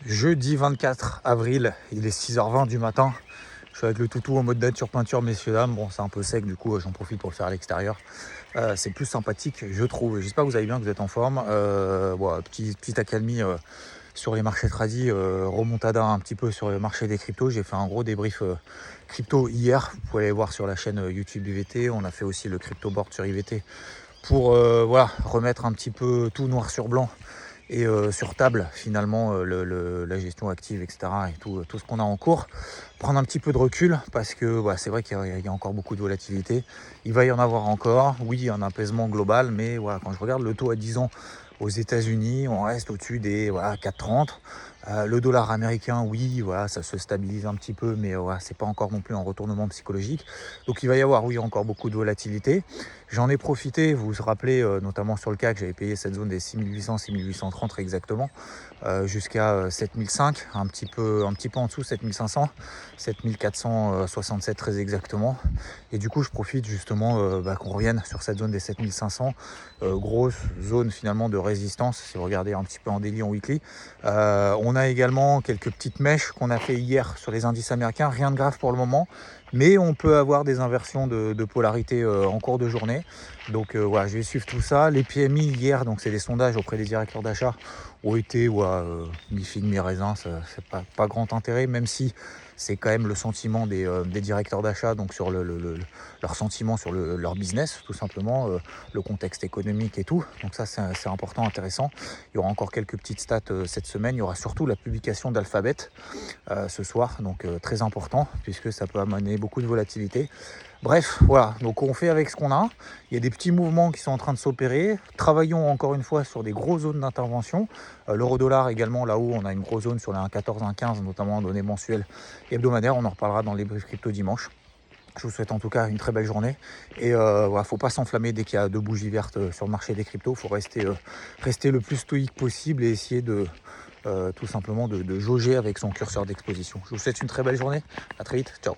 Jeudi 24 avril, il est 6h20 du matin. Je suis avec le toutou en mode nature peinture, messieurs dames. Bon, c'est un peu sec, du coup, j'en profite pour le faire à l'extérieur. C'est plus sympathique, je trouve. J'espère que vous allez bien, que vous êtes en forme. Petite accalmie sur les marchés tradis, remontada un petit peu sur le marché des cryptos. J'ai fait un gros débrief crypto hier. Vous pouvez aller voir sur la chaîne YouTube IVT. On a fait aussi le crypto board sur IVT pour remettre un petit peu tout noir sur blanc et sur table finalement la gestion active, etc. et tout ce qu'on a en cours. Prendre un petit peu de recul parce que c'est vrai qu'il y a encore beaucoup de volatilité. Il va y en avoir encore. Oui, un apaisement global, mais voilà, quand je regarde le taux à 10 ans aux États-Unis, on reste au-dessus des 4,30. Le dollar américain, oui, voilà, ça se stabilise un petit peu, mais c'est pas encore non plus un retournement psychologique. Donc il va y avoir, oui, encore beaucoup de volatilité. J'en ai profité, vous vous rappelez, notamment sur le CAC, j'avais payé cette zone des 6800, 6830 exactement, jusqu'à 7005, un petit peu en dessous, 7500, 7467 très exactement. Et du coup, je profite justement qu'on revienne sur cette zone des 7500, grosse zone finalement de résistance, si vous regardez un petit peu en daily, en weekly. On a également quelques petites mèches qu'on a fait hier sur les indices américains, rien de grave pour le moment, mais on peut avoir des inversions de polarité en cours de journée. Donc je vais suivre tout ça. Les PMI hier, donc c'est des sondages auprès des directeurs d'achat, ont été mi-figue, mi-raisin. C'est pas grand intérêt, même si c'est quand même le sentiment des directeurs d'achat, donc sur leur sentiment sur leur business, tout simplement, le contexte économique et tout. Donc ça, c'est important, intéressant. Il y aura encore quelques petites stats cette semaine. Il y aura surtout la publication d'Alphabet ce soir, donc très important, puisque ça peut amener beaucoup de volatilité. Bref, voilà, donc on fait avec ce qu'on a. Il y a des petits mouvements qui sont en train de s'opérer. Travaillons encore une fois sur des grosses zones d'intervention. L'euro-dollar également, là-haut, on a une grosse zone sur les 1,14, 1,15, notamment en données mensuelles et hebdomadaires. On en reparlera dans les briefs crypto dimanche. Je vous souhaite en tout cas une très belle journée. Et faut pas s'enflammer dès qu'il y a deux bougies vertes sur le marché des cryptos. Il faut rester le plus stoïque possible et essayer de tout simplement de jauger avec son curseur d'exposition. Je vous souhaite une très belle journée. À très vite. Ciao.